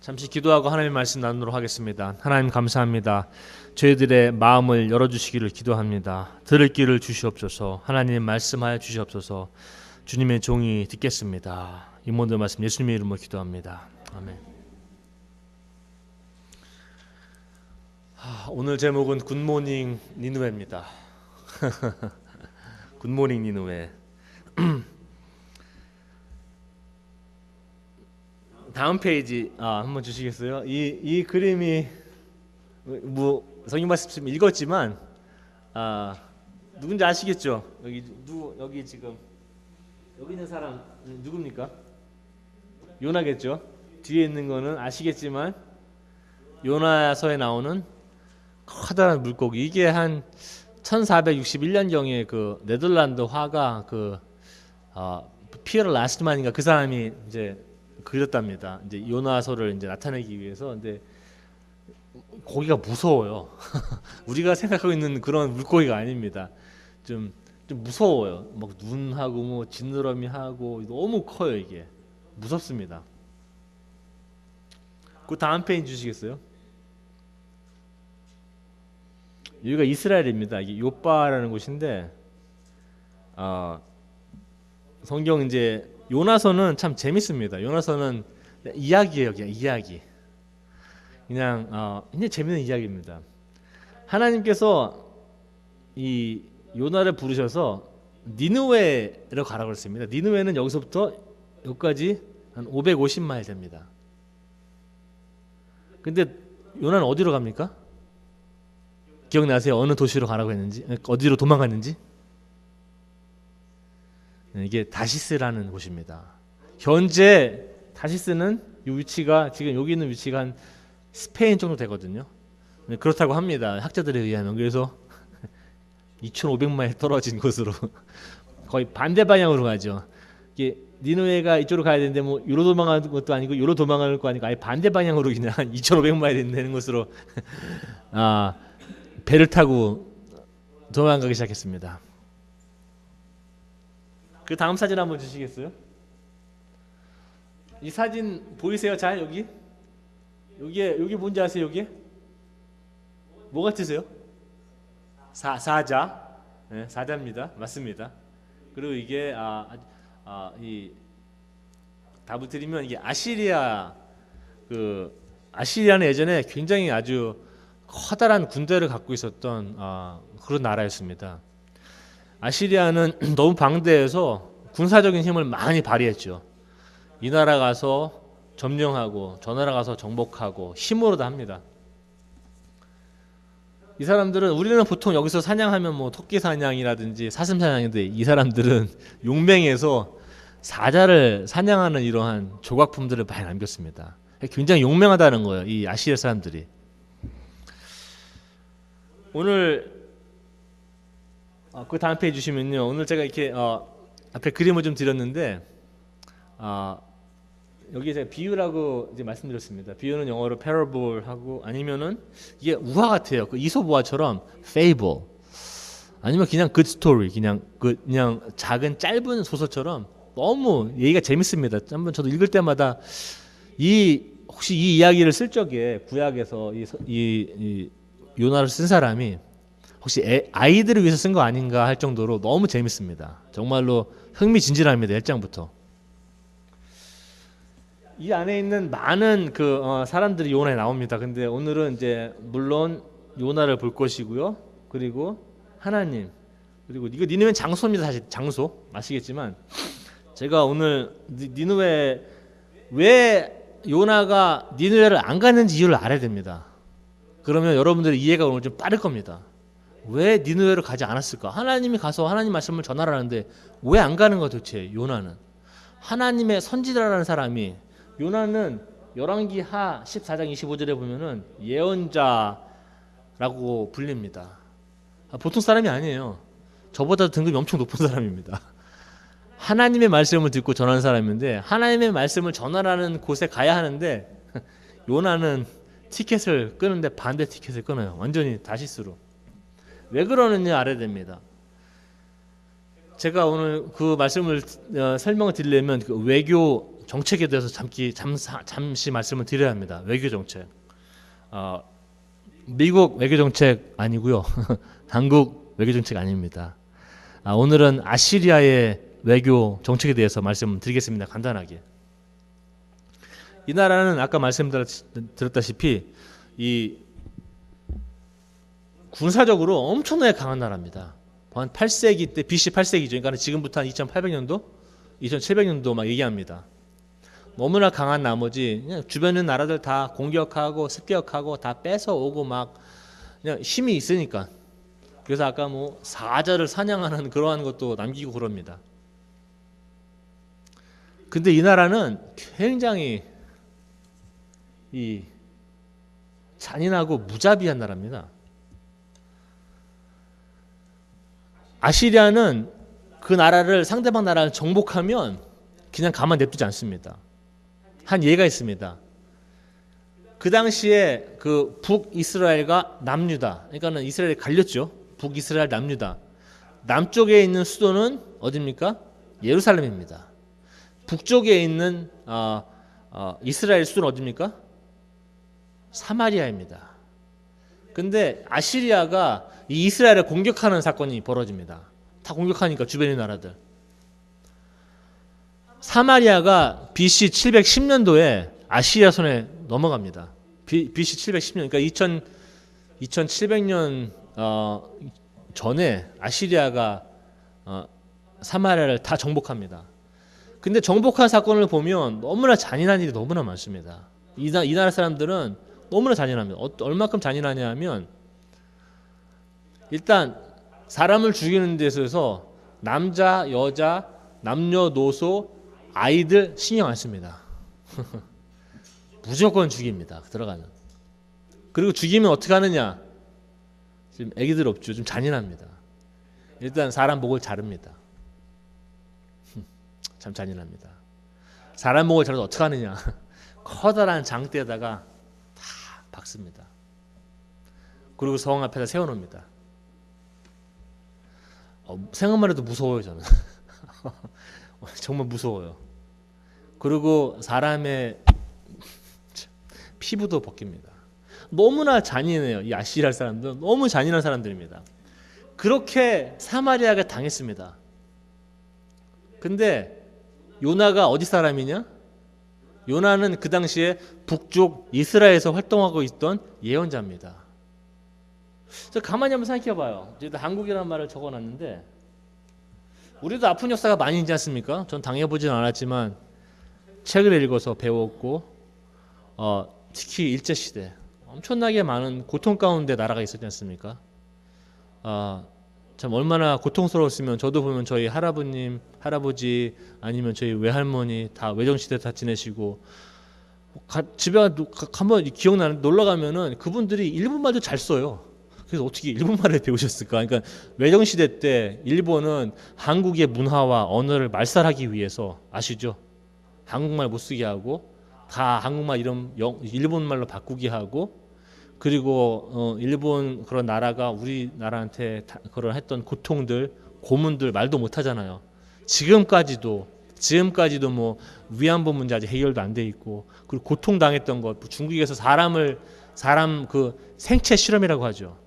잠시 기도하고 하나님의 말씀 나누도록 하겠습니다. 하나님 감사합니다. 저희들의 마음을 열어주시기를 기도합니다. 들을 길을 주시옵소서. 하나님 말씀하여 주시옵소서. 주님의 종이 듣겠습니다. 이 모든 말씀 예수님의 이름으로 기도합니다. 아멘. 오늘 제목은 굿모닝 니느웨입니다. 굿모닝 니느웨. 다음 페이지 한번 주시겠어요? 이 그림이 뭐 성경 말씀 읽었지만 누군지 아시겠죠? 여기 지금 여기 있는 사람 누굽니까? 요나겠죠? 뒤에 있는 거는 아시겠지만 요나서에 나오는 커다란 물고기. 이게 한 1461년경에 그 네덜란드 화가 피에르 라스트만인가 그 사람이 이제 그렸답니다. 이제 요나서를 이제 나타내기 위해서. 근데 고기가 무서워요. 우리가 생각하고 있는 그런 물고기가 아닙니다. 좀 무서워요. 막 눈하고 뭐 지느러미 하고 너무 커요. 이게 무섭습니다. 그 다음 페이지 주시겠어요? 여기가 이스라엘입니다. 이게 요빠라는 곳인데 성경 이제 요나서는 참 재밌습니다. 요나서는 이야기예요. 그냥 이야기. 그냥 재밌는 이야기입니다. 하나님께서 이 요나를 부르셔서 니느웨로 가라고 했습니다. 니느웨는 여기서부터 여기까지 한 550마일 됩니다. 근데 요나는 어디로 갑니까? 기억나세요? 어느 도시로 가라고 했는지? 어디로 도망갔는지? 이게 다시스라는 곳입니다. 현재 다시스는 이 위치가 지금 여기 있는 위치가 한 스페인 정도 되거든요. 그렇다고 합니다. 학자들에 의하면. 그래서 2,500마일 떨어진 곳으로 거의 반대 방향으로 가죠. 이게 니느웨가 이쪽으로 가야 되는데 뭐 요로 도망가는 것도 아니고 요로 도망가는 것도 아니고 아예 반대 방향으로 그냥 2,500마일 되는 곳으로 배를 타고 도망가기 시작했습니다. 그 다음 사진 한번 주시겠어요? 이 사진 보이세요? 잘 여기? 여기 뭔지 아세요? 여기? 뭐 같으세요? 사자. 네, 사자입니다. 맞습니다. 그리고 이게 이 답을 드리면 이게 아시리아는 예전에 굉장히 아주 커다란 군대를 갖고 있었던 그런 나라였습니다. 아시리아는 너무 방대해서 군사적인 힘을 많이 발휘했죠. 이 나라 가서 점령하고 저 나라 가서 정복하고 힘으로 다 합니다. 이 사람들은 우리는 보통 여기서 사냥하면 뭐 토끼 사냥이라든지 사슴 사냥인데 이 사람들은 용맹해서 사자를 사냥하는 이러한 조각품들을 많이 남겼습니다. 굉장히 용맹하다는 거예요. 이 아시리아 사람들이. 오늘 그 다음 페이지 주시면요. 오늘 제가 이렇게 앞에 그림을 좀 드렸는데 여기 제가 비유라고 이제 말씀드렸습니다. 비유는 영어로 parable 하고 아니면은 이게 우화 같아요. 그 이솝 우화처럼 fable 아니면 그냥 good story 그냥 작은 짧은 소설처럼 너무 얘기가 재밌습니다. 한번 저도 읽을 때마다 혹시 이 이야기를 쓸 적에 구약에서 이 요나를 쓴 사람이 혹시 아이들을 위해서 쓴 거 아닌가 할 정도로 너무 재밌습니다. 정말로 흥미진진합니다. 1장부터. 이 안에 있는 많은 사람들이 요나에 나옵니다. 근데 오늘은 이제 물론 요나를 볼 것이고요. 그리고 하나님. 그리고 이거 니느웨는 장소입니다. 사실 장소. 아시겠지만 제가 오늘 니느웨 왜 요나가 니느웨를 안 갔는지 이유를 알아야 됩니다. 그러면 여러분들의 이해가 오늘 좀 빠를 겁니다. 왜 니느웨로 가지 않았을까? 하나님이 가서 하나님 말씀을 전하라는데 왜 안 가는 거야 도대체 요나는? 하나님의 선지자라는 사람이 요나는 열왕기하 14장 25절에 보면은 예언자라고 불립니다. 보통 사람이 아니에요. 저보다 등급이 엄청 높은 사람입니다. 하나님의 말씀을 듣고 전하는 사람인데 하나님의 말씀을 전하라는 곳에 가야 하는데 요나는 티켓을 끄는데 반대 티켓을 끊어요. 완전히 다시스로. 왜 그러느냐 알아야 됩니다. 제가 오늘 그 말씀을 설명을 드리려면 그 외교 정책에 대해서 잠시 말씀을 드려야 합니다. 외교 정책. 미국 외교 정책 아니고요. 한국 외교 정책 아닙니다. 오늘은 아시리아의 외교 정책에 대해서 말씀드리겠습니다. 간단하게. 이 나라는 아까 말씀드렸다시피 이 군사적으로 엄청나게 강한 나라입니다. 한 8세기 때 BC 8세기죠. 그러니까 지금부터 한 2800년도, 2700년도 막 얘기합니다. 너무나 강한 나머지 그냥 주변 있는 나라들 다 공격하고 습격하고 다 뺏어오고 막 그냥 힘이 있으니까. 그래서 아까 뭐 사자를 사냥하는 그러한 것도 남기고 그럽니다. 근데 이 나라는 굉장히 이 잔인하고 무자비한 나라입니다. 아시리아는 그 나라를 상대방 나라를 정복하면 그냥 가만 냅두지 않습니다. 한 예가 있습니다. 그 당시에 그 북이스라엘과 남유다, 그러니까는 이스라엘이 갈렸죠. 북이스라엘 남유다. 남쪽에 있는 수도는 어디입니까? 예루살렘입니다. 북쪽에 있는 이스라엘 수도는 어디입니까? 사마리아입니다. 근데 아시리아가 이 이스라엘을 공격하는 사건이 벌어집니다. 다 공격하니까 주변의 나라들. 사마리아가 BC 710년도에 아시리아 손에 넘어갑니다. BC 710년, 그러니까 2700년 전에 아시리아가 사마리아를 다 정복합니다. 근데 정복한 사건을 보면 너무나 잔인한 일이 너무나 많습니다. 이 나라 사람들은 너무나 잔인합니다. 얼마큼 잔인하냐 하면 일단 사람을 죽이는 데 있어서 남자, 여자, 남녀노소, 아이들 신경 안 씁니다. 무조건 죽입니다. 들어가는. 그리고 죽이면 어떻게 하느냐? 지금 애기들 없죠. 좀 잔인합니다. 일단 사람 목을 자릅니다. 참 잔인합니다. 사람 목을 자르면 어떻게 하느냐? 커다란 장대에다가 다 박습니다. 그리고 성 앞에다 세워놓습니다. 생각만 해도 무서워요, 저는. 정말 무서워요. 그리고 사람의 피부도 벗깁니다. 너무나 잔인해요. 이 아시리아 사람들은 너무 잔인한 사람들입니다. 그렇게 사마리아가 당했습니다. 근데 요나가 어디 사람이냐? 요나는 그 당시에 북쪽 이스라엘에서 활동하고 있던 예언자입니다. 가만히 한번 생각해 봐요. 저희도 한국이라는 말을 적어놨는데 우리도 아픈 역사가 많이 있지 않습니까? 전 당해보진 않았지만 책을 읽어서 배웠고 특히 일제시대 엄청나게 많은 고통 가운데 나라가 있었지 않습니까? 참 얼마나 고통스러웠으면 저도 보면 저희 할아버님, 할아버지 아니면 저희 외할머니 다 외정시대 다 지내시고 집에 한번 기억나는 놀러 가면은 그분들이 일본말도 잘 써요. 그래서 어떻게 일본말을 배우셨을까? 그러니까 외정시대 때 일본은 한국의 문화와 언어를 말살하기 위해서 아시죠? 한국말 못 쓰게 하고 다 한국말 이름 일본말로 바꾸게 하고 그리고 일본 그런 나라가 우리나라한테 그런 했던 고통들 고문들 말도 못 하잖아요. 지금까지도 뭐 위안부 문제 아직 해결도 안 돼 있고 그리고 고통 당했던 것 중국에서 사람 그 생체 실험이라고 하죠.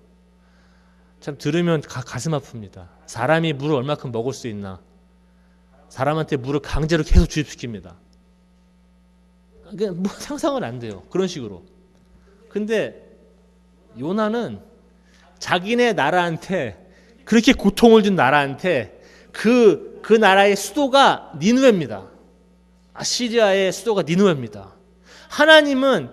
참 들으면 가슴 아픕니다. 사람이 물을 얼마큼 먹을 수 있나? 사람한테 물을 강제로 계속 주입시킵니다. 뭐 상상은 안 돼요. 그런 식으로. 근데 요나는 자기네 나라한테 그렇게 고통을 준 나라한테 그 나라의 수도가 니느웨입니다. 아시리아의 수도가 니느웨입니다. 하나님은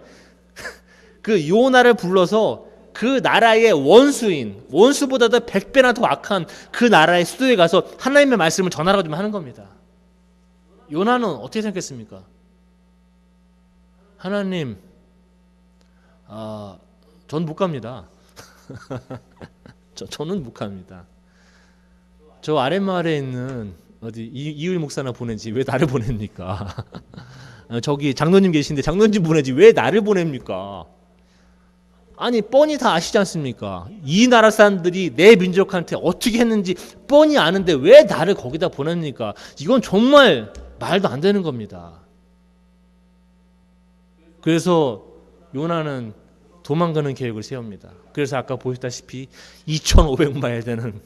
그 요나를 불러서 그 나라의 원수보다도 100배나 더 악한 그 나라의 수도에 가서 하나님의 말씀을 전하라고 좀 하는 겁니다. 요나는 어떻게 생각했습니까? 하나님, 전 못 갑니다. 저는 못 갑니다. 저 아랫마을에 있는 어디 이율 목사나 보내지 왜 나를 보냅니까? 저기 장로님 계신데 장로님 보내지 왜 나를 보냅니까? 아니 뻔히 다 아시지 않습니까? 이 나라 사람들이 내 민족한테 어떻게 했는지 뻔히 아는데 왜 나를 거기다 보냅니까? 이건 정말 말도 안 되는 겁니다. 그래서 요나는 도망가는 계획을 세웁니다. 그래서 아까 보셨다시피 2,500마일 되는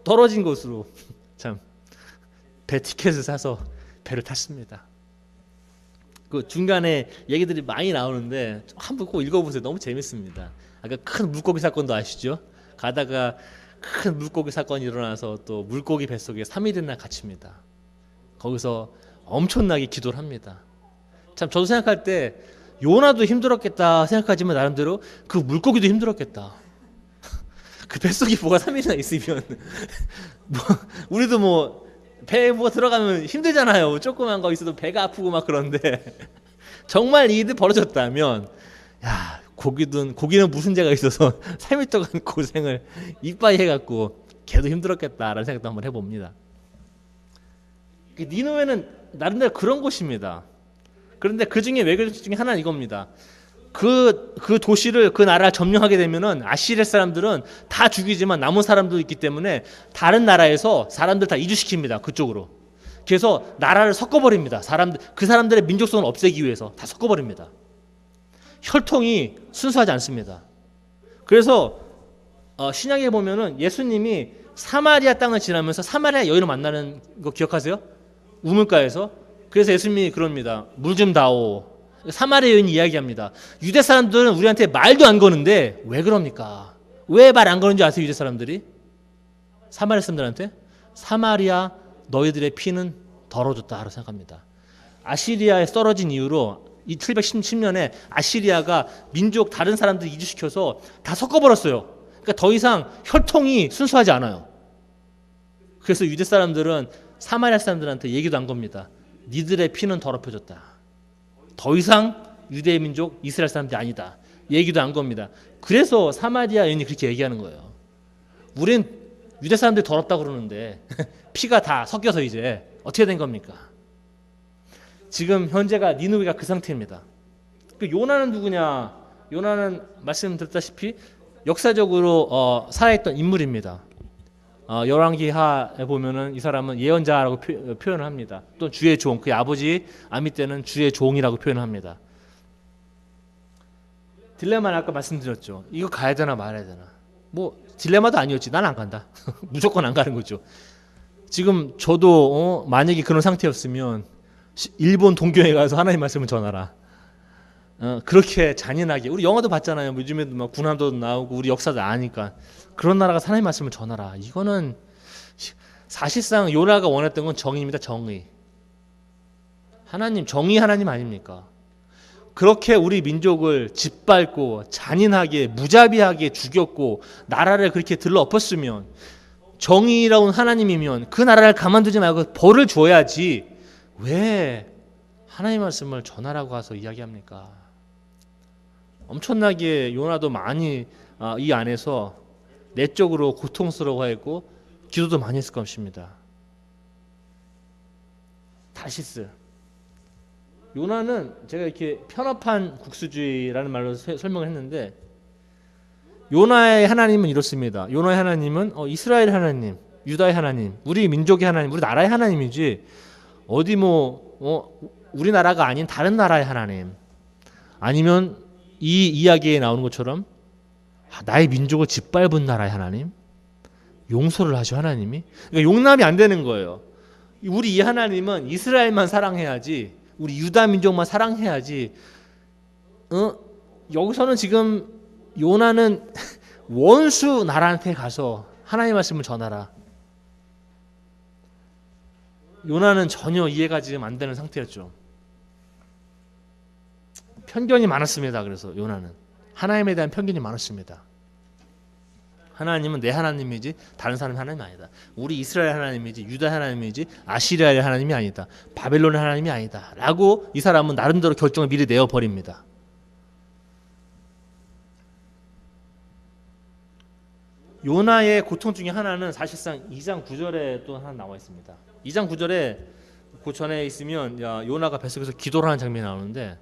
떨어진 곳으로 참 배 티켓을 사서 배를 탔습니다. 그 중간에 얘기들이 많이 나오는데 한번 꼭 읽어보세요. 너무 재밌습니다. 아까 큰 물고기 사건도 아시죠? 가다가 큰 물고기 사건이 일어나서 또 물고기 뱃속에 3일이나 갇힙니다. 거기서 엄청나게 기도를 합니다. 참 저도 생각할 때 요나도 힘들었겠다 생각하지만 나름대로 그 물고기도 힘들었겠다. 그 뱃속에 뭐가 3일이나 있으면 뭐 우리도 뭐 배에 뭐가 들어가면 힘들잖아요. 조그만 거 있어도 배가 아프고 막 그런데 정말 이 일이 벌어졌다면 야 고기는 무슨 죄가 있어서 3일 동안 고생을 이빠이 해갖고 걔도 힘들었겠다라는 생각도 한번 해봅니다. 니느웨는 나름대로 그런 곳입니다. 그런데 그 중에 외교 중에 하나는 이겁니다. 그 도시를 그 나라를 점령하게 되면은 아시리아 사람들은 다 죽이지만 남은 사람도 있기 때문에 다른 나라에서 사람들 다 이주시킵니다. 그쪽으로. 그래서 나라를 섞어버립니다. 그 사람들의 민족성을 없애기 위해서 다 섞어버립니다. 혈통이 순수하지 않습니다. 그래서 신약에 보면은 예수님이 사마리아 땅을 지나면서 사마리아 여인을 만나는 거 기억하세요? 우물가에서. 그래서 예수님이 그럽니다. 물 좀 다오. 사마리아 여인이 이야기합니다. 유대 사람들은 우리한테 말도 안 거는데 왜 그럽니까? 왜 말 안 거는지 아세요? 유대 사람들이? 사마리아 사람들한테? 사마리아 너희들의 피는 더러워졌다라고 생각합니다. 아시리아에 떨어진 이후로 이 710년에 아시리아가 민족 다른 사람들 이주시켜서 다 섞어버렸어요. 그러니까 더 이상 혈통이 순수하지 않아요. 그래서 유대 사람들은 사마리아 사람들한테 얘기도 한 겁니다. 니들의 피는 더럽혀졌다. 더 이상 유대 민족 이스라엘 사람들이 아니다. 얘기도 한 겁니다. 그래서 사마리아 여인이 그렇게 얘기하는 거예요. 우린 유대 사람들이 더럽다고 그러는데 피가 다 섞여서 이제 어떻게 된 겁니까? 지금 현재가 니느웨가 그 상태입니다. 그 요나는 누구냐? 요나는 말씀드렸다시피 역사적으로 살아있던 인물입니다. 열왕기하에 보면은 이 사람은 예언자라고 표현을 합니다. 또 주의 종, 그의 아버지 아미떼는 주의 종이라고 표현을 합니다. 딜레마는 아까 말씀드렸죠. 이거 가야 되나 말아야 되나. 뭐 딜레마도 아니었지. 난 안 간다. 무조건 안 가는 거죠. 지금 저도 만약에 그런 상태였으면 일본 동교에 가서 하나님 말씀을 전하라. 그렇게 잔인하게 우리 영화도 봤잖아요. 요즘에도 막 군함도 나오고 우리 역사도 아니까 그런 나라가 하나님 말씀을 전하라. 이거는 사실상 요나가 원했던 건 정의입니다. 정의. 하나님 정의 하나님 아닙니까? 그렇게 우리 민족을 짓밟고 잔인하게 무자비하게 죽였고 나라를 그렇게 들러엎었으면 정의로운 하나님이면 그 나라를 가만두지 말고 벌을 줘야지 왜 하나님 말씀을 전하라고 가서 이야기합니까? 엄청나게 요나도 많이 이 안에서 내적으로 고통스러워했고 기도도 많이 했을 것입니다. 타시스. 요나는 제가 이렇게 편협한 국수주의라는 말로 설명을 했는데 요나의 하나님은 이렇습니다. 요나의 하나님은 이스라엘 하나님, 유다의 하나님, 우리 민족의 하나님, 우리 나라의 하나님이지 어디 우리나라가 아닌 다른 나라의 하나님 아니면 이 이야기에 나오는 것처럼 나의 민족을 짓밟은 나라의 하나님 용서를 하셔 하나님이 그러니까 용납이 안 되는 거예요. 우리 이 하나님은 이스라엘만 사랑해야지 우리 유다 민족만 사랑해야지 여기서는 지금 요나는 원수 나라한테 가서 하나님 말씀을 전하라. 요나는 전혀 이해가 지금 안 되는 상태였죠. 편견이 많았습니다. 그래서 요나는 하나님에 대한 편견이 많았습니다. 하나님은 내 하나님이지 다른 사람의 하나님이 아니다. 우리 이스라엘 하나님이지 유다 하나님이지 아시리아의 하나님이 아니다. 바벨론의 하나님이 아니다. 라고 이 사람은 나름대로 결정을 미리 내어버립니다. 요나의 고통 중에 하나는 사실상 2장 9절에 또 하나 나와 있습니다. 2장 9절에 그 전에 있으면 요나가 뱃속에서 기도를 하는 장면이 나오는데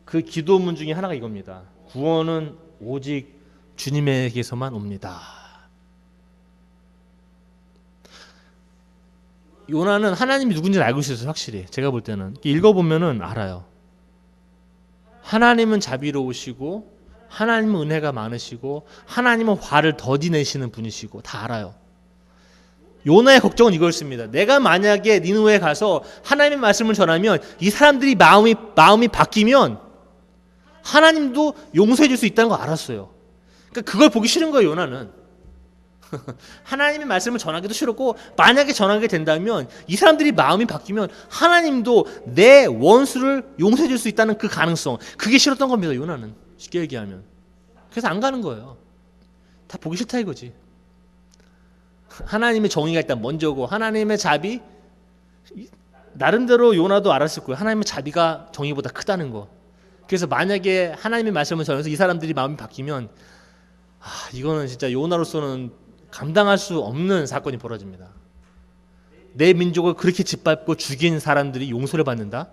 그 기도문 중에 하나가 이겁니다. 구원은 오직 주님에게서만 옵니다. 요나는 하나님이 누군지 알고 있었어요. 확실히 제가 볼 때는 읽어보면은 알아요. 하나님은 자비로우시고 하나님은 은혜가 많으시고 하나님은 화를 더디 내시는 분이시고 다 알아요. 요나의 걱정은 이거였습니다. 내가 만약에 니느웨에 가서 하나님의 말씀을 전하면 이 사람들이 마음이 바뀌면 하나님도 용서해 줄 수 있다는 거 알았어요. 그러니까 그걸 보기 싫은 거예요, 요나는. 하나님의 말씀을 전하기도 싫었고 만약에 전하게 된다면 이 사람들이 마음이 바뀌면 하나님도 내 원수를 용서해 줄 수 있다는 그 가능성, 그게 싫었던 겁니다, 요나는. 쉽게 얘기하면. 그래서 안 가는 거예요. 다 보기 싫다 이거지. 하나님의 정의가 일단 먼저고 하나님의 자비, 나름대로 요나도 알았을 거예요. 하나님의 자비가 정의보다 크다는 거. 그래서 만약에 하나님의 말씀을 전해서 이 사람들이 마음이 바뀌면 이거는 진짜 요나로서는 감당할 수 없는 사건이 벌어집니다. 내 민족을 그렇게 짓밟고 죽인 사람들이 용서를 받는다?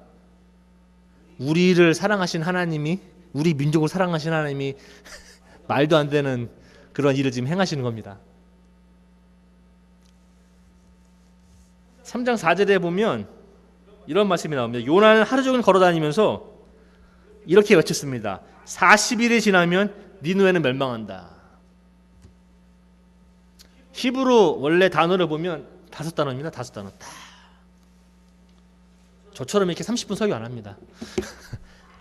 우리를 사랑하신 하나님이, 우리 민족을 사랑하신 하나님이 말도 안 되는 그런 일을 지금 행하시는 겁니다. 3장 4절에 보면 이런 말씀이 나옵니다. 요나는 하루 종일 걸어다니면서 이렇게 외쳤습니다. 40일이 지나면 니느웨는 멸망한다. 히브리 원래 단어를 보면 5단어입니다. 5단어. 저처럼 이렇게 30분 설교 안 합니다.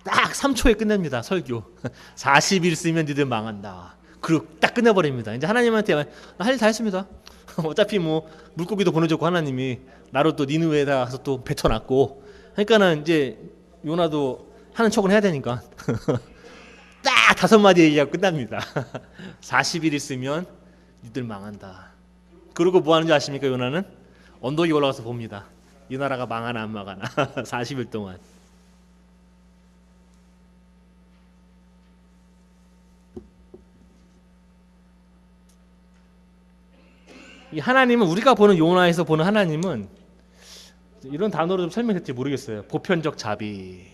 딱 3초에 끝냅니다. 설교. 40일 쓰면 니들 망한다. 그리고 딱 끝내버립니다. 이제 하나님한테 할 일 다 했습니다. 어차피 뭐 물고기도 보내줬고 하나님이 나로 또 니느웨에다 가서 또 뱉어놨고, 그러니까는 이제 요나도 하는 척은 해야 되니까 딱 5마디 얘기하고 끝납니다. 40일 있으면 니들 망한다. 그리고 뭐 하는지 아십니까? 요나는 언덕에 올라가서 봅니다. 이 나라가 망하나 안 망하나. 40일 동안. 이 하나님은, 우리가 보는 요나에서 보는 하나님은 이런 단어로 좀 설명했지 모르겠어요. 보편적 자비.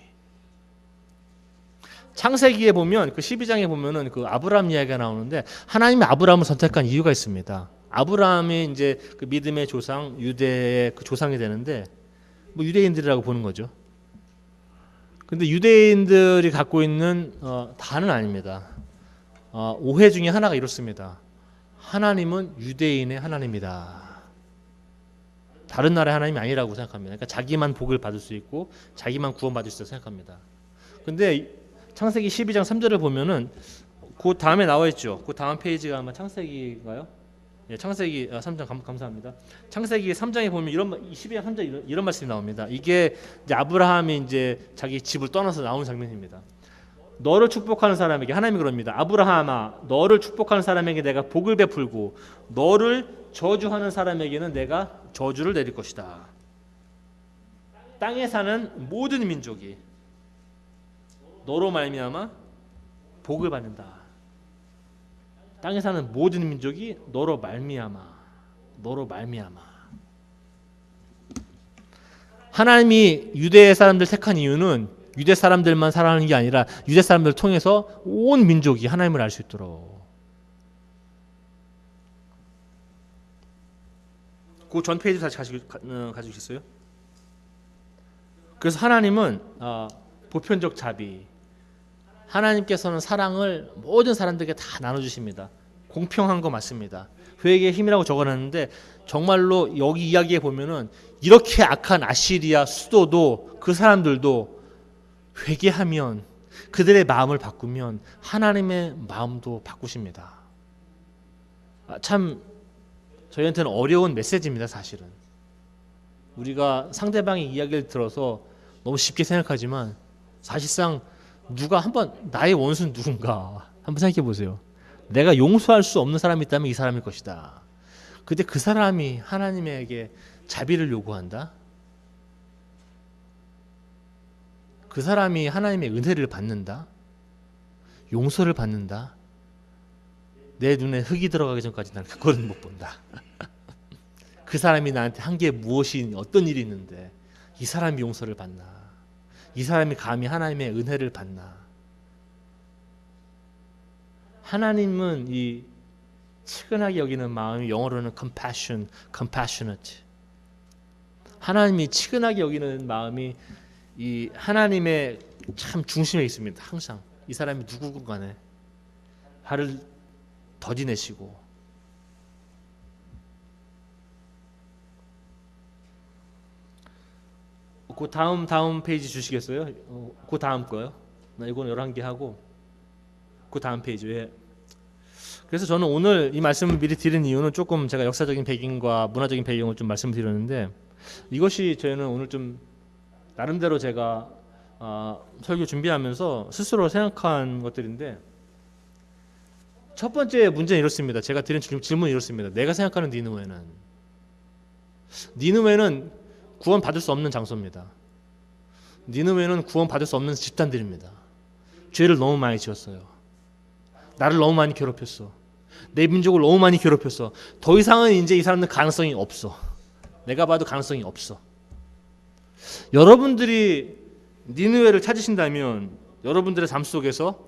창세기에 보면 그 12장에 보면은 그 아브라함 이야기가 나오는데 하나님이 아브라함을 선택한 이유가 있습니다. 아브라함이 이제 그 믿음의 조상, 유대의 그 조상이 되는데 뭐 유대인들이라고 보는 거죠. 근데 유대인들이 갖고 있는 다는 아닙니다. 오해 중에 하나가 이렇습니다. 하나님은 유대인의 하나님이다. 다른 나라의 하나님이 아니라고 생각합니다. 그러니까 자기만 복을 받을 수 있고 자기만 구원받을 수 있다고 생각합니다. 근데 창세기 12장 3절을 보면은 그 다음에 나와 있죠. 그 다음 페이지가 아마 창세기인가요? 예, 창세기 3장 감사합니다. 창세기 3장에 보면 12장 3절 이런 말씀이 나옵니다. 이게 이제 아브라함이 이제 자기 집을 떠나서 나오는 장면입니다. 너를 축복하는 사람에게, 하나님이 그럽니다. 아브라함아, 너를 축복하는 사람에게 내가 복을 베풀고 너를 저주하는 사람에게는 내가 저주를 내릴 것이다. 땅에 사는 모든 민족이 너로 말미암아 복을 받는다. 땅에 사는 모든 민족이 너로 말미암아. 하나님이 유대 사람들 택한 이유는 유대 사람들만 사랑하는 게 아니라 유대 사람들을 통해서 온 민족이 하나님을 알 수 있도록. 그 전 페이지 다시 가지고. 그래서 하나님은 보편적 자비. 하나님께서는 사랑을 모든 사람들에게 다 나눠주십니다. 공평한 거 맞습니다. 회개의 힘이라고 적어놨는데 정말로 여기 이야기에 보면은 이렇게 악한 아시리아 수도도 그 사람들도 회개하면, 그들의 마음을 바꾸면 하나님의 마음도 바꾸십니다. 참 저희한테는 어려운 메시지입니다. 사실은 우리가 상대방의 이야기를 들어서 너무 쉽게 생각하지만 사실상 누가 한번 나의 원수는 누군가 한번 생각해 보세요. 내가 용서할 수 없는 사람이 있다면 이 사람일 것이다. 근데 그 사람이 하나님에게 자비를 요구한다. 그 사람이 하나님의 은혜를 받는다. 용서를 받는다. 내 눈에 흙이 들어가기 전까지 나는 그거는 못 본다. 그 사람이 나한테 한 게 무엇이, 어떤 일이 있는데 이 사람이 용서를 받나? 이 사람이 감히 하나님의 은혜를 받나? 하나님은 이 측은하게 여기는 마음이 영어로는 compassionate. 하나님이 측은하게 여기는 마음이 이 하나님의 참 중심에 있습니다. 항상 이 사람이 누구건 간에 화를 더디내시고. 그 다음 페이지 주시겠어요? 그 다음 거요. 나 이거는 11개 하고 그 다음 페이지. 왜? 그래서 저는 오늘 이 말씀을 미리 드린 이유는 조금 제가 역사적인 배경과 문화적인 배경을 좀 말씀을 드렸는데, 이것이 저희는 오늘 좀 나름대로 제가 설교 준비하면서 스스로 생각한 것들인데, 첫 번째 문제는 이렇습니다. 제가 드린 질문이 이렇습니다. 내가 생각하는 니느웨는 구원 받을 수 없는 장소입니다. 니느웨는 구원 받을 수 없는 집단들입니다. 죄를 너무 많이 지었어요. 나를 너무 많이 괴롭혔어. 내 민족을 너무 많이 괴롭혔어. 더 이상은 이제 이 사람들 가능성이 없어. 내가 봐도 가능성이 없어. 여러분들이 니느웨를 찾으신다면 여러분들의 삶 속에서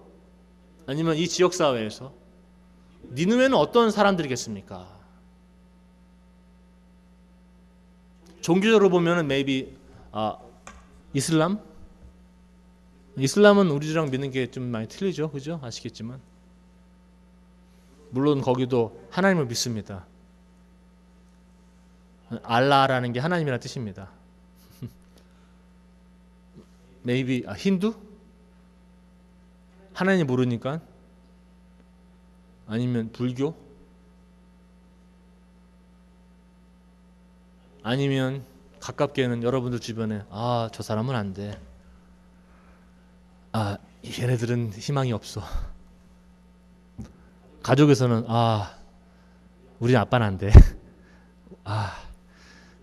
아니면 이 지역 사회에서 니느웨는 어떤 사람들이겠습니까? 종교적으로 보면은 maybe 이슬람? 이슬람은 우리랑 믿는 게 좀 많이 틀리죠, 그죠? 아시겠지만 물론 거기도 하나님을 믿습니다. 알라라는 게 하나님이라는 뜻입니다. maybe 힌두? 하나님 모르니까? 아니면 불교? 아니면 가깝게는 여러분들 주변에 저 사람은 안 돼. 얘네들은 희망이 없어. 가족에서는 우리 아빠는 안 돼.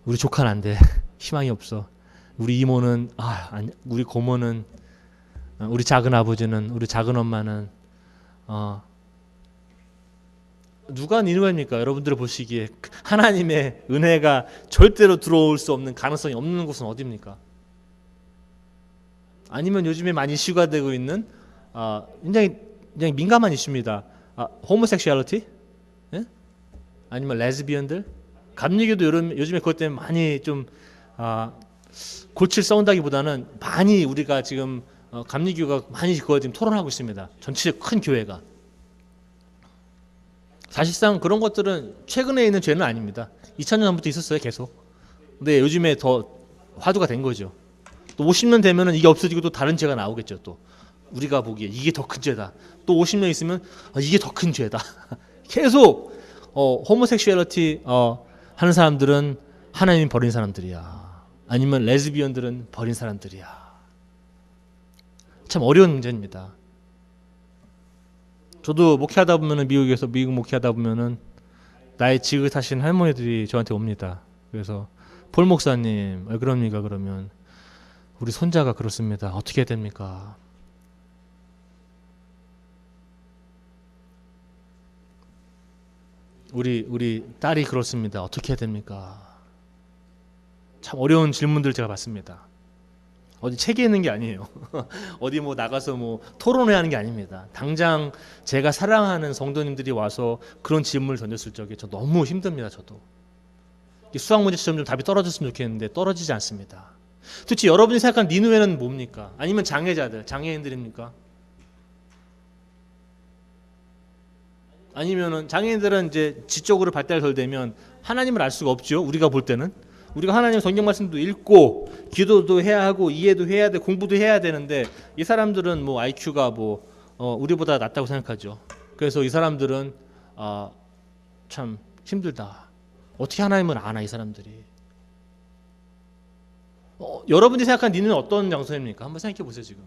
우리 조카는 안 돼. 희망이 없어. 우리 이모는 우리 고모는 우리 작은 아버지는 우리 작은 엄마는 누가 니느웨입니까? 여러분들이 보시기에 하나님의 은혜가 절대로 들어올 수 없는 가능성이 없는 곳은 어디입니까? 아니면 요즘에 많이 이슈가 되고 있는 굉장히 민감한 이슈입니다. 호모섹슈얼리티? 예? 아니면 레즈비언들? 감리교도 요즘에 그것 때문에 많이 좀 골치를 써온다기보다는 많이 우리가 지금 감리교가 많이 그거 지금 토론하고 있습니다. 전체 큰 교회가. 사실상 그런 것들은 최근에 있는 죄는 아닙니다. 2000년 전부터 있었어요, 계속. 근데 요즘에 더 화두가 된 거죠. 또 50년 되면은 이게 없어지고 또 다른 죄가 나오겠죠. 또 우리가 보기에 이게 더 큰 죄다. 또 50년 있으면 이게 더 큰 죄다. 계속 호모섹슈얼리티 하는 사람들은 하나님 버린 사람들이야. 아니면 레즈비언들은 버린 사람들이야. 참 어려운 문제입니다. 저도 목회하다 보면은 미국 목회하다 보면은 나의 지긋하신 할머니들이 저한테 옵니다. 그래서 폴 목사님 왜 그럽니까? 그러면 우리 손자가 그렇습니다. 어떻게 해야 됩니까? 우리 딸이 그렇습니다. 어떻게 해야 됩니까? 참 어려운 질문들 제가 받습니다. 어디 책에 있는 게 아니에요. 어디 뭐 나가서 뭐 토론회 하는 게 아닙니다. 당장 제가 사랑하는 성도님들이 와서 그런 질문을 던졌을 적에 저 너무 힘듭니다. 저도 수학 문제처럼 좀 답이 떨어졌으면 좋겠는데 떨어지지 않습니다. 도대체 여러분이 생각하는 니느웨는 뭡니까? 아니면 장애인들입니까? 아니면은 장애인들은 이제 지적으로 발달이 덜 되면 하나님을 알 수가 없죠. 우리가 볼 때는 우리가 하나님 성경 말씀도 읽고 기도도 해야 하고 이해도 해야 돼, 공부도 해야 되는데 이 사람들은 뭐 IQ가 뭐 우리보다 낮다고 생각하죠. 그래서 이 사람들은 참 힘들다. 어떻게 하나님을 아나 이 사람들이? 여러분이 생각한 니는 어떤 장소입니까? 한번 생각해 보세요. 지금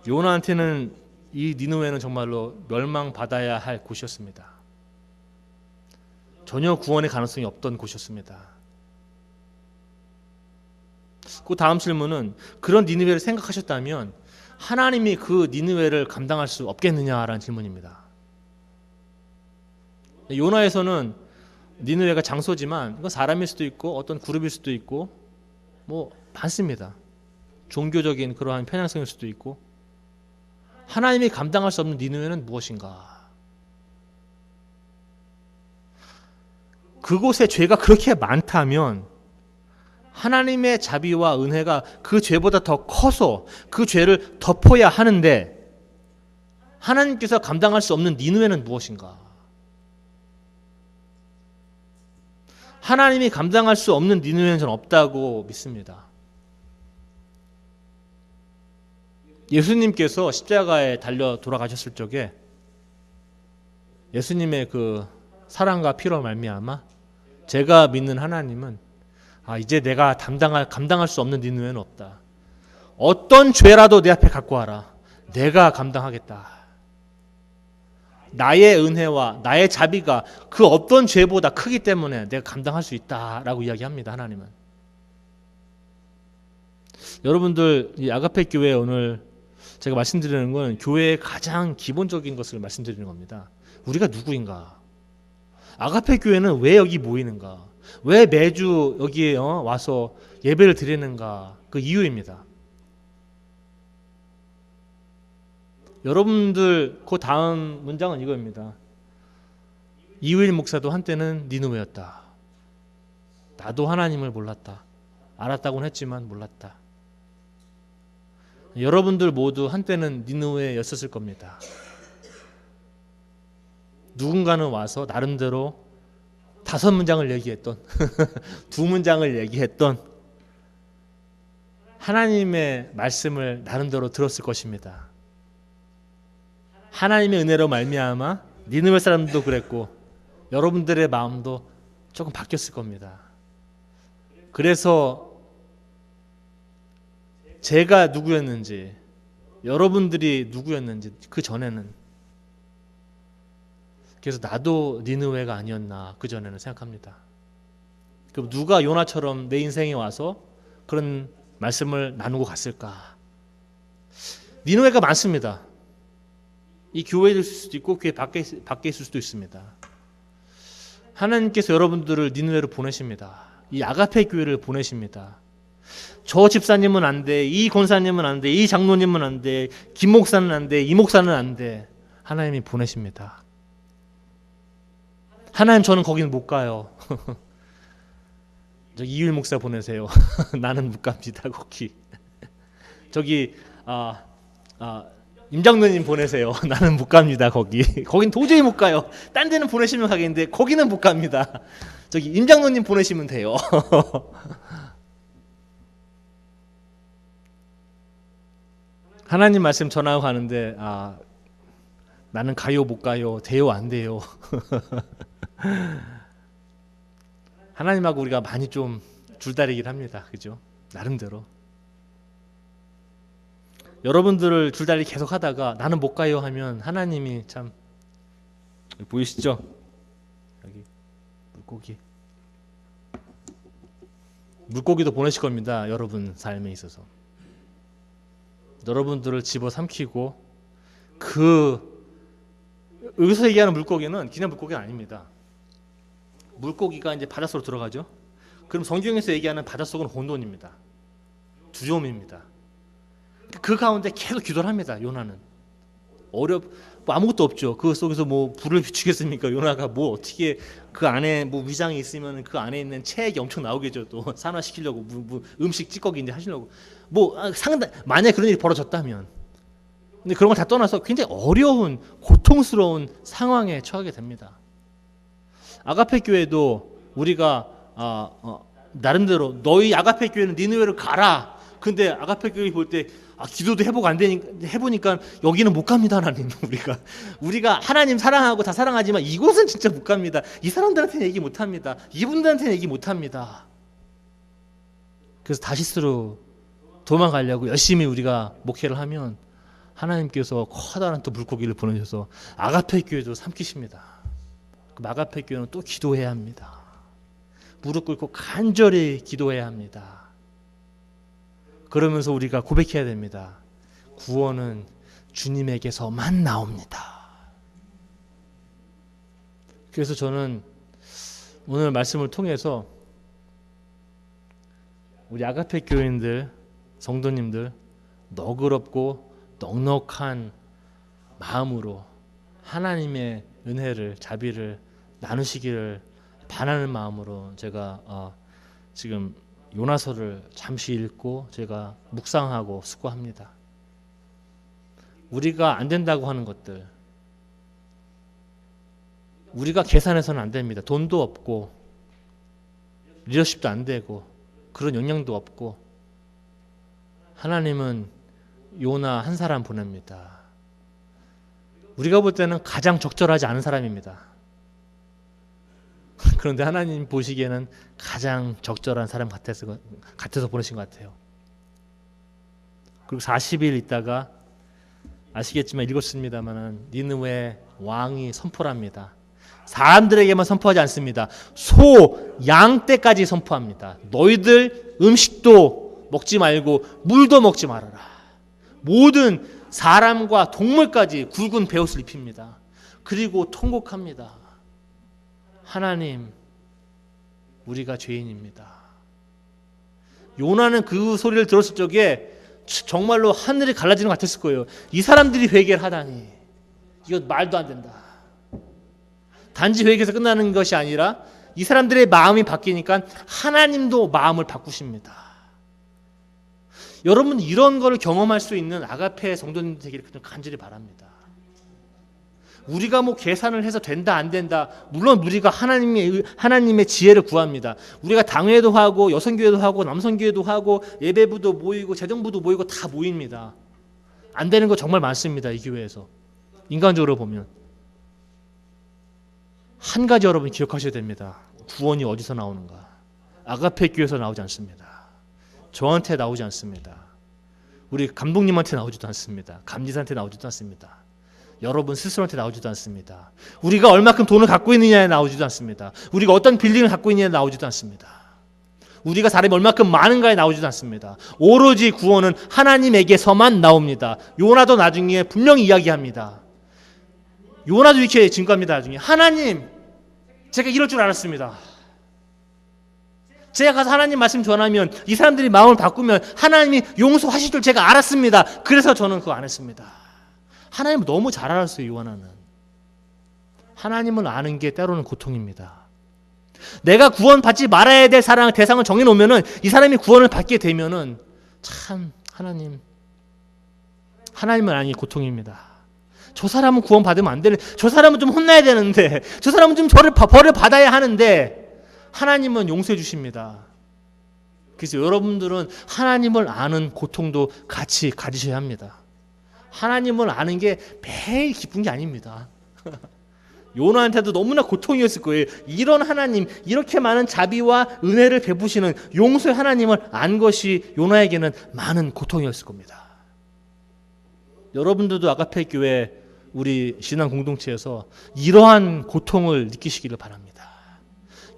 요나한테는 이 니느웨는 정말로 멸망받아야 할 곳이었습니다. 전혀 구원의 가능성이 없던 곳이었습니다. 그 다음 질문은 그런 니느웨를 생각하셨다면 하나님이 그 니느웨를 감당할 수 없겠느냐라는 질문입니다. 요나에서는 니느웨가 장소지만 이건 사람일 수도 있고 어떤 그룹일 수도 있고 뭐 많습니다. 종교적인 그러한 편향성일 수도 있고 하나님이 감당할 수 없는 니느웨는 무엇인가? 그곳에 죄가 그렇게 많다면 하나님의 자비와 은혜가 그 죄보다 더 커서 그 죄를 덮어야 하는데 하나님께서 감당할 수 없는 니느웨는 무엇인가? 하나님이 감당할 수 없는 니느웨는 저는 없다고 믿습니다. 예수님께서 십자가에 달려 돌아가셨을 적에 예수님의 그 사랑과 피로 말미암아 제가 믿는 하나님은 이제 내가 감당할 수 없는 니느웨는 없다. 어떤 죄라도 내 앞에 갖고 와라. 내가 감당하겠다. 나의 은혜와 나의 자비가 그 어떤 죄보다 크기 때문에 내가 감당할 수 있다라고 이야기합니다. 하나님은. 여러분들 이 아가페 교회 오늘 제가 말씀드리는 건 교회의 가장 기본적인 것을 말씀드리는 겁니다. 우리가 누구인가? 아가페 교회는 왜 여기 모이는가? 왜 매주 여기에 와서 예배를 드리는가? 그 이유입니다. 여러분들 그 다음 문장은 이거입니다. 이후일 목사도 한때는 니느웨였다. 나도 하나님을 몰랐다. 알았다고는 했지만 몰랐다. 여러분들 모두 한때는 니느웨였었을 겁니다. 누군가는 와서 나름대로 5문장을 얘기했던 2문장을 얘기했던 하나님의 말씀을 나름대로 들었을 것입니다. 하나님의 은혜로 말미암아 니느웨 사람들도 그랬고 여러분들의 마음도 조금 바뀌었을 겁니다. 그래서 제가 누구였는지 여러분들이 누구였는지 그 전에는 그래서 나도 니느웨가 아니었나 그 전에는 생각합니다. 그럼 누가 요나처럼 내 인생에 와서 그런 말씀을 나누고 갔을까? 니느웨가 많습니다. 이 교회에 있을 수도 있고 교회 밖에 있을 수도 있습니다. 하나님께서 여러분들을 니느웨로 보내십니다. 이 아가페 교회를 보내십니다. 저 집사님은 안 돼, 이 권사님은 안 돼, 이 장로님은 안 돼, 김 목사는 안 돼, 이 목사는 안 돼. 하나님이 보내십니다. 하나님 저는 거기는 못 가요. 저기 이율 목사 보내세요. 나는 못 갑니다. 거기. 저기 임장로님 보내세요. 나는 못 갑니다. 거기. 거긴 도저히 못 가요. 딴 데는 보내시면 가겠는데 거기는 못 갑니다. 저기 임장로님 보내시면 돼요. 하나님 말씀 전하고 가는데 나는 가요 못 가요. 돼요 안 돼요. 하나님하고 우리가 많이 좀 줄다리기를 합니다. 그죠? 나름대로. 여러분들을 줄다리 계속 하다가 나는 못 가요 하면 하나님이 참 보이시죠? 여기 물고기도 보내실 겁니다. 여러분 삶에 있어서. 여러분들을 집어삼키고 여기서 얘기하는 물고기는 그냥 물고기가 아닙니다. 물고기가 이제 바닷속으로 들어가죠. 그럼 성경에서 얘기하는 바닷속은 혼돈입니다. 두려움입니다. 그 가운데 계속 기도를 합니다. 요나는 아무것도 없죠. 그 속에서 뭐 불을 비추겠습니까? 요나가 뭐 어떻게 그 안에 뭐 위장이 있으면 그 안에 있는 체액이 엄청 나오겠죠. 또 산화시키려고 뭐 음식 찌꺼기 이제 하시려고 만약 그런 일이 벌어졌다면. 근데 그런 걸 다 떠나서 굉장히 어려운 고통스러운 상황에 처하게 됩니다. 아가페 교회도 우리가 나름대로 너희 아가페 교회는 니느웨로 가라. 근데 아가페 교회 볼 때 기도도 해보니까 여기는 못 갑니다. 하나님. 우리가 하나님 사랑하고 다 사랑하지만 이곳은 진짜 못 갑니다. 이 사람들한테는 얘기 못 합니다. 이분들한테는 얘기 못 합니다. 그래서 다시스로 도망가려고 열심히 우리가 목회를 하면 하나님께서 커다란 또 물고기를 보내셔서 아가페 교회도 삼키십니다. 그 아가페 교회는 또 기도해야 합니다. 무릎 꿇고 간절히 기도해야 합니다. 그러면서 우리가 고백해야 됩니다. 구원은 주님에게서만 나옵니다. 그래서 저는 오늘 말씀을 통해서 우리 아가페 교인들, 성도님들 너그럽고 넉넉한 마음으로 하나님의 은혜를, 자비를 나누시기를 바라는 마음으로 제가 지금 요나서를 잠시 읽고 제가 묵상하고 수고합니다. 우리가 안 된다고 하는 것들, 우리가 계산해서는 안 됩니다. 돈도 없고 리더십도 안 되고 그런 역량도 없고, 하나님은 요나 한 사람 보냅니다. 우리가 볼 때는 가장 적절하지 않은 사람입니다. 그런데 하나님 보시기에는 가장 적절한 사람 같아서 보내신 것 같아요. 그리고 40일 있다가 아시겠지만 읽었습니다만 니느웨 왕이 선포를 합니다. 사람들에게만 선포하지 않습니다. 소, 양 떼까지 선포합니다. 너희들 음식도 먹지 말고 물도 먹지 말아라. 모든 사람과 동물까지 굵은 베옷을 입힙니다. 그리고 통곡합니다. 하나님, 우리가 죄인입니다. 요나는 그 소리를 들었을 적에 정말로 하늘이 갈라지는 것 같았을 거예요. 이 사람들이 회개를 하다니, 이건 말도 안 된다. 단지 회개에서 끝나는 것이 아니라 이 사람들의 마음이 바뀌니까 하나님도 마음을 바꾸십니다. 여러분, 이런 거를 경험할 수 있는 아가페 성도님 되기를 간절히 바랍니다. 우리가 뭐 계산을 해서 된다 안 된다, 물론 우리가 하나님의 지혜를 구합니다. 우리가 당회도 하고 여성교회도 하고 남성교회도 하고 예배부도 모이고 재정부도 모이고 다 모입니다. 안 되는 거 정말 많습니다. 이 교회에서. 인간적으로 보면 한 가지 여러분 기억하셔야 됩니다. 구원이 어디서 나오는가? 아가페 교회에서 나오지 않습니다. 저한테 나오지 않습니다. 우리 감독님한테 나오지도 않습니다. 감리사한테 나오지도 않습니다. 여러분 스스로한테 나오지도 않습니다. 우리가 얼마큼 돈을 갖고 있느냐에 나오지도 않습니다. 우리가 어떤 빌딩을 갖고 있느냐에 나오지도 않습니다. 우리가 사람이 얼마큼 많은가에 나오지도 않습니다. 오로지 구원은 하나님에게서만 나옵니다. 요나도 나중에 분명히 이야기합니다. 요나도 이렇게 증거합니다. 나중에 하나님, 제가 이럴 줄 알았습니다. 제가 가서 하나님 말씀 전하면 이 사람들이 마음을 바꾸면 하나님이 용서하실 줄 제가 알았습니다. 그래서 저는 그거 안 했습니다. 하나님을 너무 잘 알았어요. 요나는. 하나님을 아는 게 때로는 고통입니다. 내가 구원받지 말아야 될 대상을 정해놓으면 이 사람이 구원을 받게 되면 참 하나님을 아는 게 고통입니다. 저 사람은 구원받으면 안 되는, 저 사람은 좀 혼나야 되는데, 저 사람은 좀 벌을 받아야 하는데 하나님은 용서해 주십니다. 그래서 여러분들은 하나님을 아는 고통도 같이 가지셔야 합니다. 하나님을 아는 게 매일 기쁜 게 아닙니다. 요나한테도 너무나 고통이었을 거예요. 이런 하나님, 이렇게 많은 자비와 은혜를 베푸시는 용서의 하나님을 안 것이 요나에게는 많은 고통이었을 겁니다. 여러분들도 아가페 교회 우리 신앙 공동체에서 이러한 고통을 느끼시기를 바랍니다.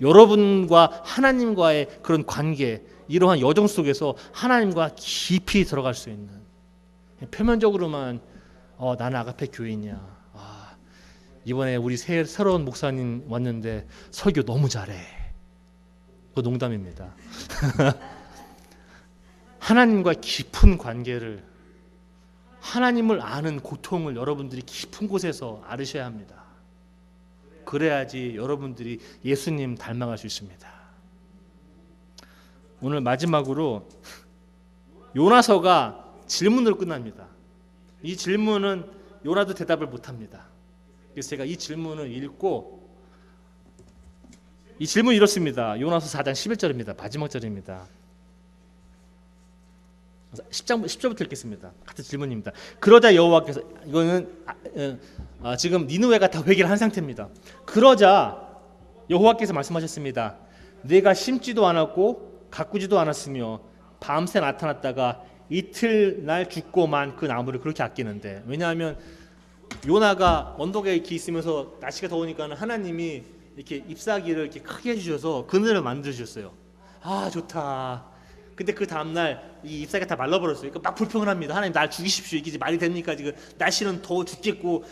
여러분과 하나님과의 그런 관계, 이러한 여정 속에서 하나님과 깊이 들어갈 수 있는, 표면적으로만 나는 아가페 교인이야, 이번에 우리 새로운 목사님 왔는데 설교 너무 잘해, 그거 농담입니다. 하나님과 깊은 관계를, 하나님을 아는 고통을 여러분들이 깊은 곳에서 알으셔야 합니다. 그래야지 여러분들이 예수님 닮아갈 수 있습니다. 오늘 마지막으로 요나서가 질문으로 끝납니다. 이 질문은 요나도 대답을 못합니다. 그래서 제가 이 질문을 읽고, 이 질문이 이렇습니다. 요나서 4장 11절입니다. 마지막 절입니다. 10절부터 읽겠습니다. 같은 질문입니다. 그러자 여호와께서, 이거는 지금 니느웨가 다 회개를 한 상태입니다. 그러자 여호와께서 말씀하셨습니다. 내가 심지도 않았고 가꾸지도 않았으며 밤새 나타났다가 이틀날 죽고만 그 나무를 그렇게 아끼는데. 왜냐하면 요나가 언덕에 이렇게 있으면서 날씨가 더우니까 하나님이 이렇게 잎사귀를 이렇게 크게 해주셔서 그늘을 만들어 주셨어요. 아, 좋다. 근데 그 다음날 이 잎사귀가 다 말라버렸어요. 그러니까 막 불평을 합니다. 하나님, 날 죽이십시오. 이게 말이 됩니까? 지금 날씨는 더워 죽겠고,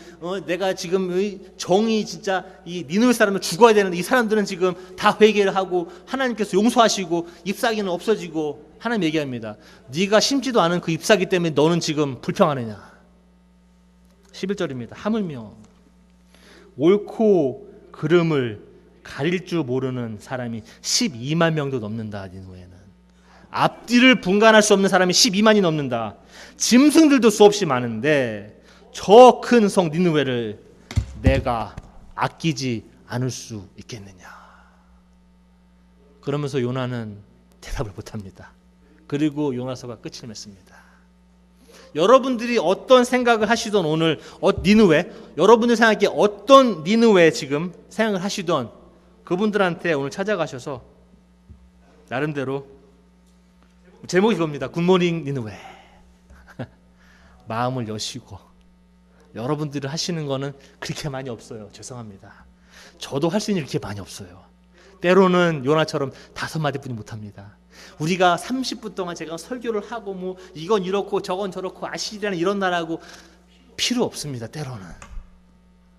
내가 지금 정이 진짜 이 니느웨 사람은 죽어야 되는데 이 사람들은 지금 다 회개를 하고 하나님께서 용서하시고 잎사귀는 없어지고. 하나님 얘기합니다. 네가 심지도 않은 그 잎사귀 때문에 너는 지금 불평하느냐. 11절입니다. 하물며 옳고 그름을 가릴 줄 모르는 사람이 12만 명도 넘는다. 니느웨는 앞뒤를 분간할 수 없는 사람이 12만이 넘는다. 짐승들도 수없이 많은데 저 큰 성 니느웨를 내가 아끼지 않을 수 있겠느냐. 그러면서 요나는 대답을 못합니다. 그리고 요나서가 끝을 맺습니다. 여러분들이 어떤 생각을 하시던 오늘 니느웨, 여러분들 생각에 어떤 니느웨 지금 생각을 하시던 그분들한테 오늘 찾아가셔서 나름대로 제목이 이겁니다. 굿모닝 니느웨. 마음을 여시고. 여러분들이 하시는 거는 그렇게 많이 없어요. 죄송합니다. 저도 할 수 있는 게 그렇게 많이 없어요. 때로는 요나처럼 5마디뿐이 못합니다. 우리가 30분 동안 제가 설교를 하고 뭐 이건 이렇고 저건 저렇고 아시리아는 이런 나라고 필요 없습니다. 때로는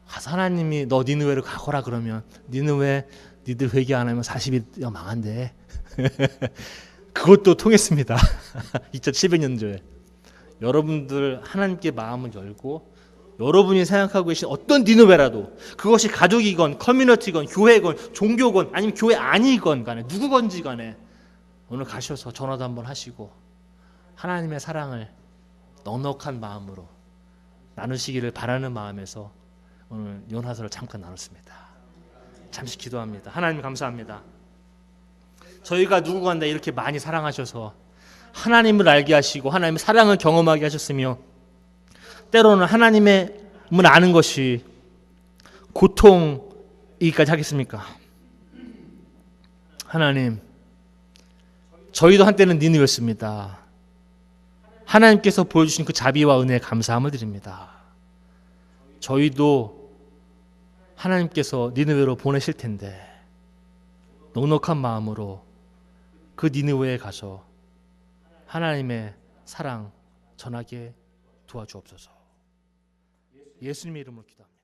가서 하나님이 너 니느웨로 가거라 그러면 니느웨 니들 회개 안 하면 40일 망한대. 그것도 통했습니다. 2700년도에 여러분들 하나님께 마음을 열고 여러분이 생각하고 계신 어떤 니느웨라도 그것이 가족이건 커뮤니티건 교회건 종교건 아니면 교회 아니건 간에 누구건지 간에 오늘 가셔서 전화도 한번 하시고 하나님의 사랑을 넉넉한 마음으로 나누시기를 바라는 마음에서 오늘 요나서를 잠깐 나눴습니다. 잠시 기도합니다. 하나님 감사합니다. 저희가 누구간다 이렇게 많이 사랑하셔서 하나님을 알게 하시고 하나님의 사랑을 경험하게 하셨으며 때로는 하나님의 문 아는 것이 고통이기까지 하겠습니까? 하나님, 저희도 한때는 니느웨였습니다. 하나님께서 보여주신 그 자비와 은혜에 감사함을 드립니다. 저희도 하나님께서 니느웨로 보내실 텐데 넉넉한 마음으로 그 니느웨에 가서 하나님의 사랑 전하게 도와주옵소서. 예수님의 이름으로 기도합니다.